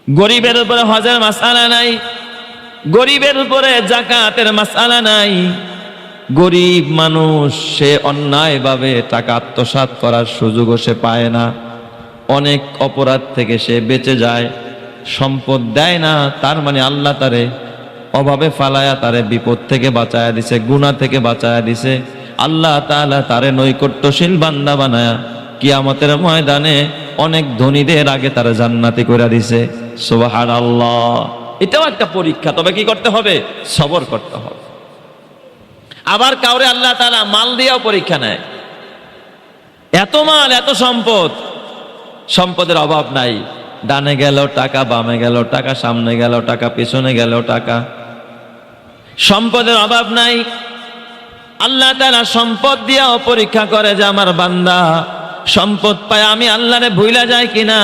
গরিবের উপরে হজের মাসআলা নাই, গরিবের উপরে যাকাতের মাসআলা নাই। গরিব মানুষ, সে অন্যায়ভাবে টাকা আত্মসাৎ করার সুযোগও সে পায় না, অনেক অপরাধ থেকে সে বেঁচে যায়, সম্পদ দেয় না। তার মানে আল্লাহ তারে অভাবে ফালায়া তারে বিপদ থেকে বাঁচায়া দিছে, গুনাহ থেকে বাঁচায়া দিছে। আল্লাহ তাআলা তারে নৈকট্যশীল বান্দা বানায়া কিয়ামতের ময়দানে অনেক ধনীদের আগে তারে জান্নাতি করে দিছে। সুবহানাল্লাহ। এটাও একটা পরীক্ষা, তবে কি করতে হবে? সবর করতে হবে। আবার কাউরে আল্লাহ তাআলা মাল দিয়েও পরীক্ষা নেয়। এত মাল, এত সম্পদ, সম্পদের অভাব নাই, ডানে গেল টাকা, বামে গেল টাকা, সামনে গেল টাকা, পিছনে গেল টাকা, সম্পদের অভাব নাই। আল্লাহ তাআলা সম্পদ দিয়েও পরীক্ষা করে যে আমার বান্দা সম্পদ পায় আমি আল্লাহরে ভুইলা যায় কিনা।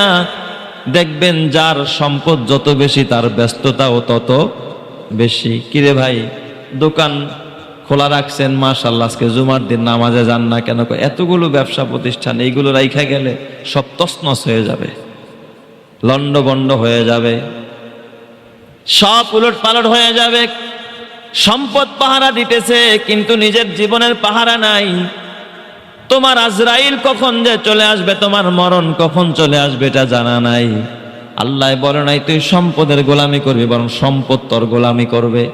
দেখবেন যার সম্পদ যত বেশি তার ব্যস্ততাও তত বেশি। কিরে ভাই, দোকান খোলা রাখছেন, মাশাআল্লাহ, আজকে জুমার দিন নামাজে যান না কেন? এতগুলো ব্যবসা প্রতিষ্ঠান, এইগুলো রাইখা গেলে সব তছনছ হয়ে যাবে, লন্ডভন্ড হয়ে যাবে, সব উলট পালট হয়ে যাবে। সম্পদ পাহারা দিতেছে কিন্তু নিজের জীবনের পাহারা নাই। তোমার আজরাইল কখন যে চলে আসবে, তোমার মরণ কখন চলে আসবে এটা জানা নাই। আল্লাহ বলে নাই তুই সম্পদের গোলামি করবি, বরং সম্পদ তোর গোলামি করবে।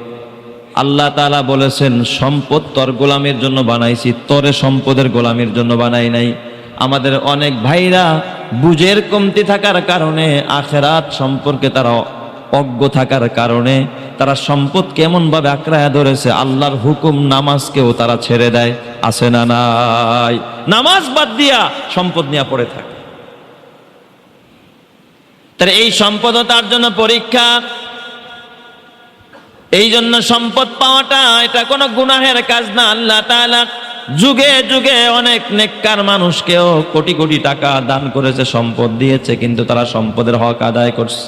আল্লাহ তাআলা বলেছেন সম্পদ তোর গোলামির জন্য বানাইছি, তোরে সম্পদের গোলামির জন্য বানাই নাই। আমাদের অনেক ভাইরা বুঝের কমতি থাকার কারণে, আখিরাত সম্পর্কে তারা অজ্ঞ থাকার কারণে তারা সম্পদ কেমন ভাবে আঁকড়ায়া ধরেছে, আল্লাহর হুকুম নামাজকেও তারা ছেড়ে দেয়। আছে না নাই? নামাজ বাদ দিয়া সম্পদ নিয়ে পড়ে থাকে। তার এই সম্পদও তার জন্য পরীক্ষা। এই জন্য সম্পদ পাওয়াটা এটা কোনো গুনাহের কাজ না। আল্লাহ তাআলা যুগে যুগে অনেক নেককার মানুষকেও কোটি কোটি টাকা দান করেছে, সম্পদ দিয়েছে, কিন্তু তারা সম্পদের হক আদায় করছে।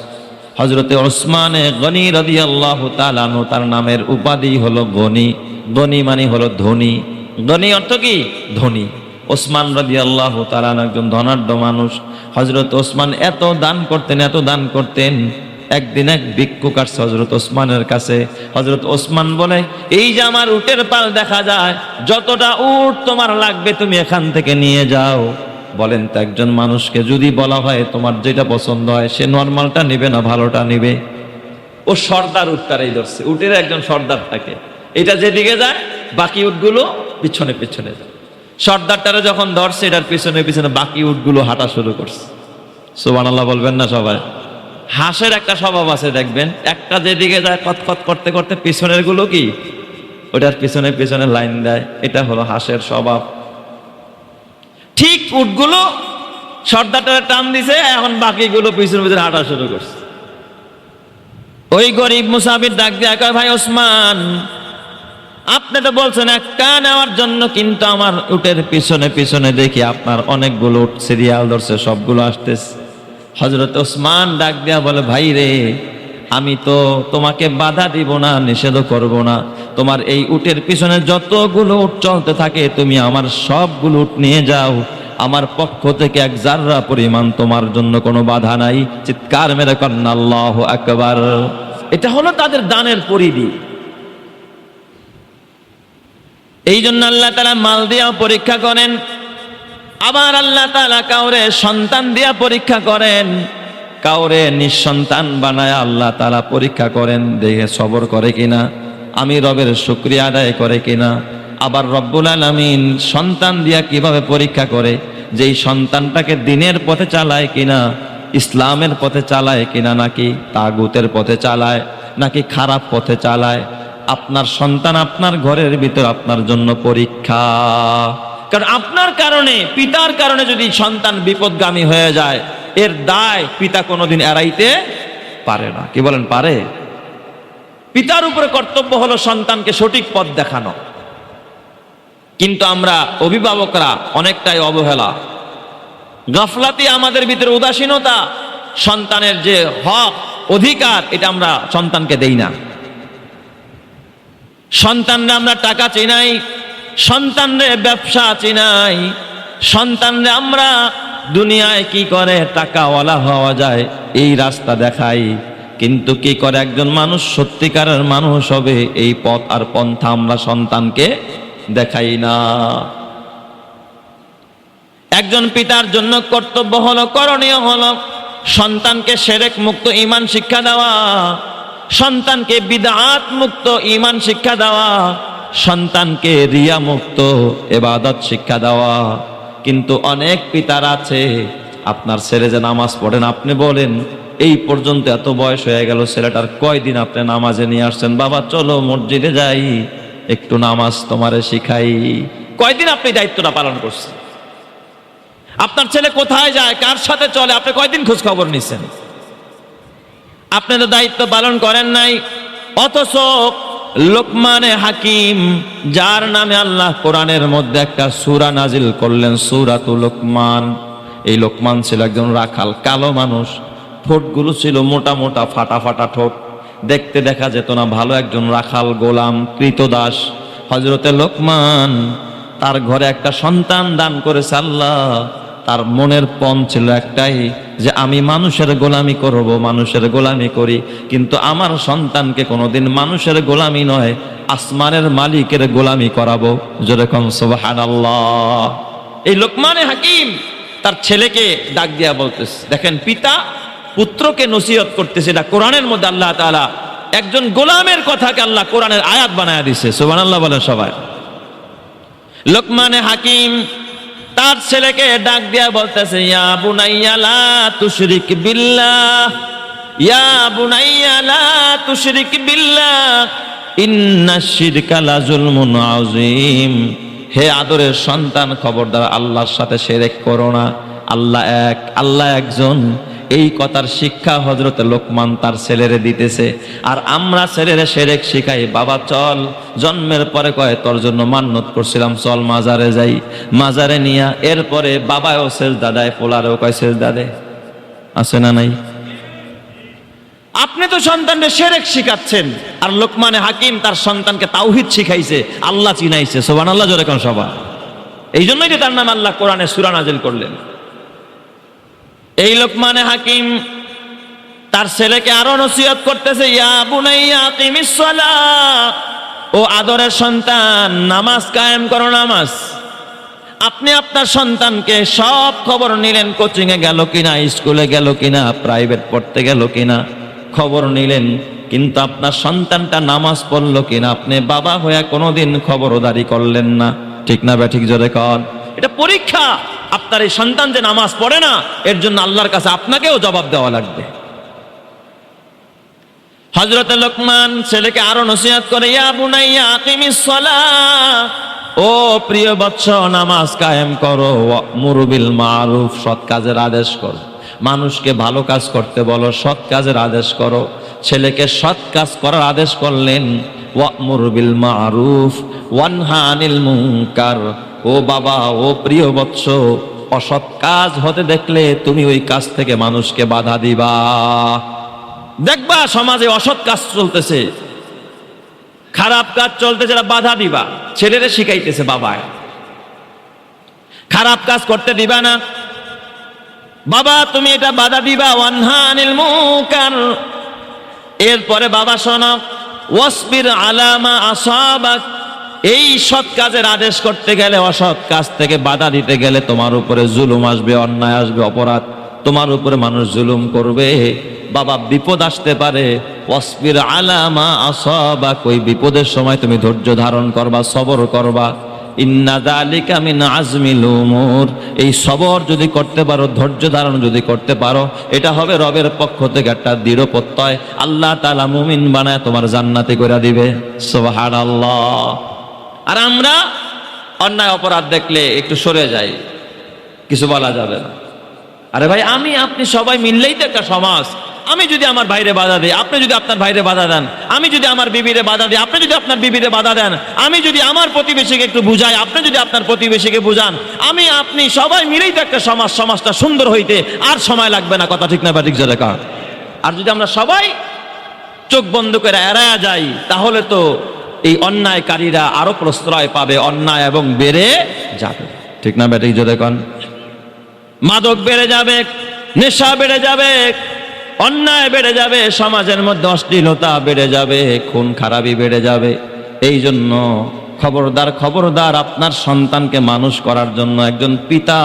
হযরতে ওসমানে গনি রাদিয়াল্লাহু তাআলা আনহু, তার নামের উপাধি হলো গনি। গনি মানে হলো ধনী। গনি অর্থ কি? ধনী। ওসমান রাদিয়াল্লাহু তাআলা আনহু একজন ধনাঢ্য মানুষ। হযরত ওসমান এত দান করতেন, এত দান করতেন। একদিন এক ভিক্ষুক আসছে হযরত ওসমানের কাছে। হযরত ওসমান বলে, এই যে আমার উটের পাল দেখা যায়, যতটা উট তোমার লাগবে তুমি এখান থেকে নিয়ে যাও। বলেন তো, একজন মানুষকে যদি বলা হয় তোমার যেটা পছন্দ হয়, সে নরমালটা নিবে না ভালোটা নিবে? ও সর্দার উটটারই ধরছে। উটের একজন সর্দার থাকে, এটা যেদিকে যায় বাকি উটগুলো পিছনে পিছনে যায়। সর্দারটারে যখন ধরছে, এটার পিছনে পিছনে বাকি উটগুলো হাঁটা শুরু করছে। সুবহানাল্লাহ বলবেন না সবাই? হাঁসের একটা স্বভাব আছে, দেখবেন একটা যেদিকে যায় কতকত করতে করতে পিছনের গুলো কি ওটার পিছনে পিছনে লাইন দেয়। এটা হলো হাঁসের স্বভাব। ঠিক উটগুলো সর্দারটারে টান দিছে, এখন বাকিগুলো পিছনে পিছনে হাঁটা শুরু করছে। ওই গরিব মুসাফির ডাক দিয়ে কয়, ভাই ওসমান, আপনি তো বলছেন একটা নেওয়ার জন্য, কিন্তু আমার উটের পিছনে পিছনে দেখি আপনার অনেকগুলো উট সিরিয়াল ধরছে, সবগুলো আসতেছে। হযরত ওসমান ডাক দিয়া বলে, ভাই রে, আমি তো তোমাকে বাধা দিব না, নিষেধও করব না। তোমার এই উটের পিছনে যতগুলো উট চলতে থাকে তুমি আমার সবগুলো উট নিয়ে যাও, আমার পক্ষ থেকে এক জাররা পরিমাণ তোমার জন্য কোনো বাধা নাই। চিৎকার মেরে করেন আল্লাহু আকবার। এটা হলো তাদের দানের পরিধি। এই জন্য আল্লাহ তাআলা মাল দিয়া পরীক্ষা করেন। আবার আল্লাহ তাআলা কাউরে সন্তান দিয়া পরীক্ষা করেন, কাউরে নিঃসন্তান বানায় আল্লাহ তাআলা পরীক্ষা করেন, দেখে সবর করে কিনা, আমি রবের শুকরিয়া আদায় করে কিনা। আবার রব্বুল আলামিন সন্তান দিয়া কিভাবে পরীক্ষা করে, যেই সন্তানটাকে দ্বীনের পথে চালায় কিনা, ইসলামের পথে চালায় কিনা, নাকি তাগুতের পথে চালায়, নাকি খারাপ পথে চালায়। আপনার সন্তান আপনার ঘরের ভিতর আপনার জন্য পরীক্ষা। কারণ আপনার কারণে, পিতার কারণে যদি সন্তান বিপদগামী হয়ে যায়, এর দায় পিতা কোনোদিন এড়াইতে পারে না। কি বলেন, পারে? পিতার উপরে কর্তব্য হলো সন্তানকে সঠিক পথ দেখানো। কিন্তু আমরা অভিভাবকরা অনেকটাই অবহেলা, গাফলাতি, আমাদের ভিতরে উদাসীনতা, সন্তানের যে হক অধিকার এটা আমরা সন্তানকে দেই না। সন্তানরা আমরা টাকা চিনাই, সন্তানরে ব্যবসা চিনাই, সন্তানরে আমরা দুনিয়ায় কি করে টাকাওয়ালা হওয়া যায় এই রাস্তা দেখাই, কিন্তু কি করে একজন মানুষ সত্যিকারের মানুষ হবে এই পথ আর পন্থা আমরা সন্তানকে দেখাই না। একজন পিতার জন্য কর্তব্য হলো, করণীয় হলো সন্তানকে শিরক মুক্ত ঈমান শিক্ষা দেওয়া, সন্তানকে বিদআত মুক্ত ঈমান শিক্ষা দেওয়া, সন্তানকে রিয়া মুক্ত ইবাদত শিক্ষা দেওয়া। কিন্তু অনেক পিতার আছে, আপনার ছেলে যে নামাজ পড়েন, আপনি বলেন এই পর্যন্ত এত বয়স হয়ে গেল, ছেলেটার কয়দিন আপনি নামাজে নিয়ে আসছেন? বাবা চলো মসজিদে যাই, একটু নামাজ তোমারে শিখাই। কয়দিন আপনি দায়িত্বটা পালন করছেন? আপনার ছেলে কোথায় যায়, কার সাথে চলে, আপনি কয়দিন খোঁজ খবর নিছেন? আপনি তো দায়িত্ব পালন করেন নাই। অথচ লোকমানে হাকিম, যার নামে আল্লাহ কোরআনের মধ্যে একটা সূরা নাজিল করলেন, সূরাতুল লোকমান। এই লোকমান ছিল একজন রাখাল, কালো মানুষ, ঠোঁটগুলো ছিল মোটা মোটা ফাটা ফাটা ঠোঁট, দেখতে দেখা যেত না ভালো। একজন রাখাল, গোলাম, কৃতদাস হযরতে লোকমান। তার ঘরে একটা সন্তান দান করেছে আল্লাহ। তার মনের পণ ছিল একটাই, যে আমি মানুষের গোলামি করব, মানুষের গোলামি করি, কিন্তু আমার সন্তানকে কোনোদিন মানুষের গোলামি নয়, আসমানের মালিকের গোলামি করাবো। যেরকম সুবহানাল্লাহ। এই লোকমানে হাকিম তার ছেলেকে ডাক দিয়া বলতেছে, দেখেন পিতা পুত্রকে নসিহত করতেছে, এটা কোরআনের মধ্যে আল্লাহ তাআলা একজন গোলামের কথাকে আল্লাহ কোরআনের আয়াত বানায়া দিছে। সুবহানাল্লাহ বলেন সবাই। লোকমানে হাকিম তার ছেলেকে ডাক দিয়া বলতেছে, ইয়া বুনাইয়া লা তুশরিক বিল্লাহ, ইয়া বুনাইয়া লা তুশরিক বিল্লাহ, ইন্নাশ শিরকা লাযুলমুন আযীম। হে আদরের সন্তান, খবরদার আল্লাহর সাথে শিরক করো না। আল্লাহ এক, আল্লাহ একজন। এই কথার শিক্ষা হযরতে লোকমান তার ছেলেরে দিতেছে। আর আমরা ছেলেরে শিরক শিখাই, বাবা চল, জন্মের পরে কয় তোর জন্য মান্নত করছিলাম, চল মাজারে যাই। মাজারে নিয়া এরপরে বাবাও সেজদা দেয়, পোলারেও কয় সেজদা দে। আছে না নাই? আপনি তো সন্তানকে শিরক শিখাচ্ছেন, আর লোকমানে হাকিম তার সন্তানকে তাওহীদ শিখাইছে, আল্লাহ চিনাইছে। সুবহানাল্লাহ জোরে কোন সবাই। এই জন্যই তো তার নাম আল্লাহ কোরআনে সূরা নাজিল করলেন। এই লোকমানে হাকিম তার ছেলেকে আরো নসিহত করতেছে, ইয়া বুনাইয়া আকিমিস সালাহ, ও আদরের সন্তান নামাজ কায়েম করো, নামাজ। আপনি আপনার সন্তানকে সব খবর নিলেন, কোচিং এ গেল কিনা, স্কুলে গেল কিনা, প্রাইভেট পড়তে গেল কিনা, খবর নিলেন, কিন্তু আপনার সন্তানটা নামাজ পড়লো কিনা আপনি বাবা হয়ে কোনোদিন খবরদারি করলেন না। ঠিক না ব্যাঠিক জোরে কর? এটা পরীক্ষা। আপনার এই সন্তান যে নামাজ পড়ে না, এর জন্য আল্লাহর কাছে আপনাকেও জবাব দেওয়া লাগবে। হযরত লোকমান ছেলেকে আরো নসিহত করে, ইয়া বুনাইয়া আকিমিস সালাহ, ও প্রিয় বৎস নামাজ কায়েম করো, ওয়া'মুরু বিল মা'রুফ, সৎ কাজের আদেশ করো, মানুষকে ভালো কাজ করতে বলো, সৎ কাজের আদেশ করো। ছেলেকে সৎ কাজ করার আদেশ করলেন, ওয়া'মুরু বিল মা'রুফ ওয়ানহা আনিল মুনকার। ও বাবা, ও প্রিয় বৎস, অসৎ কাজ হতে দেখলে তুমি ওই কাজ থেকে মানুষকে বাধা দিবা। দেখবা সমাজে অসৎ কাজ চলতেছে, খারাপ কাজ চলতেছে, বাধা দিবা। ছেলেরে শিখাইতেছে বাবায়, খারাপ কাজ করতে দিবা না, বাবা তুমি এটা বাধা দিবা। ওয়ানহা আনিল মুনকার। এরপরে বাবা শোনো, ওয়াসবির আলা মা আসাবাক। এই সৎ কাজের আদেশ করতে গেলে, অসৎ কাজ থেকে বাধা দিতে গেলে তোমার উপরে জুলুম আসবে, অন্যায় আসবে, অপরাধ, তোমার উপরে মানুষ জুলুম করবে। বাবা বিপদ আসতে পারে, ওয়াসবির আলা মা আসাবাক, ওই বিপদের সময় তুমি ধৈর্য ধারণ করবা, সবর করবা। ইন্না যালিকা মিন আজমিল উমুর। এই সবর যদি করতে পারো, ধৈর্য ধারণ যদি করতে পারো, এটা হবে রবের পক্ষ থেকে একটা দৃঢ় প্রত্যয়। আল্লাহ তাআলা মুমিন বানায় তোমার জান্নাতে করে দিবে। সুবহানাল্লাহ। আর আমরা অন্যায় অপরাধ দেখলে একটু সরে যাই, কিছু বলা যাবে না। আরে ভাই, আমি আপনি সবাই মিললেই তো একটা সমাজ। আমি যদি আমার ভাইরে বাধা দিই, আপনি যদি আপনার ভাইরে বাধা দেন, আমি যদি আমার বিবিরে বাধা দিই, আপনি যদি আপনার বিবিরে বাধা দেন, আমি যদি আমার প্রতিবেশীকে একটু বুঝাই, আপনি যদি আপনার প্রতিবেশীকে বুঝান, আমি আপনি সবাই মিলেই তো একটা সমাজ। সমাজটা সুন্দর হইতে আর সময় লাগবে না। কথা ঠিক না ব্যাঠিক জোরে কর? আর যদি আমরা সবাই চোখ বন্ধ করে এড়ায়া যাই, তাহলে তো এই অন্যায়কারীরা আরো প্রশ্রয় পাবে, অন্যায় এবং বেড়ে যাবে। ঠিক না ব্যাঠিক জোরে কর? মাদক বেড়ে যাবে, নেশা বেড়ে যাবে, অন্যায় বেড়ে যাবে, সমাজের মধ্যে অশ্লীলতা বেড়ে যাবে, খুন খারাপি বেড়ে যাবে। এই জন্য খবরদার খবরদার, আপনার সন্তানকে মানুষ করার জন্য একজন পিতা,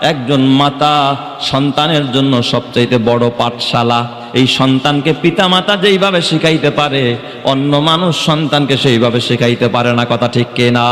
একজন মাতা সন্তানের জন্য সবচাইতে বড় পাঠশালা। এই সন্তানকে পিতা মাতা যেইভাবে শিখাইতে পারে, অন্য মানুষ সন্তানকে সেইভাবে শিখাইতে পারে না। কথা ঠিক কিনা?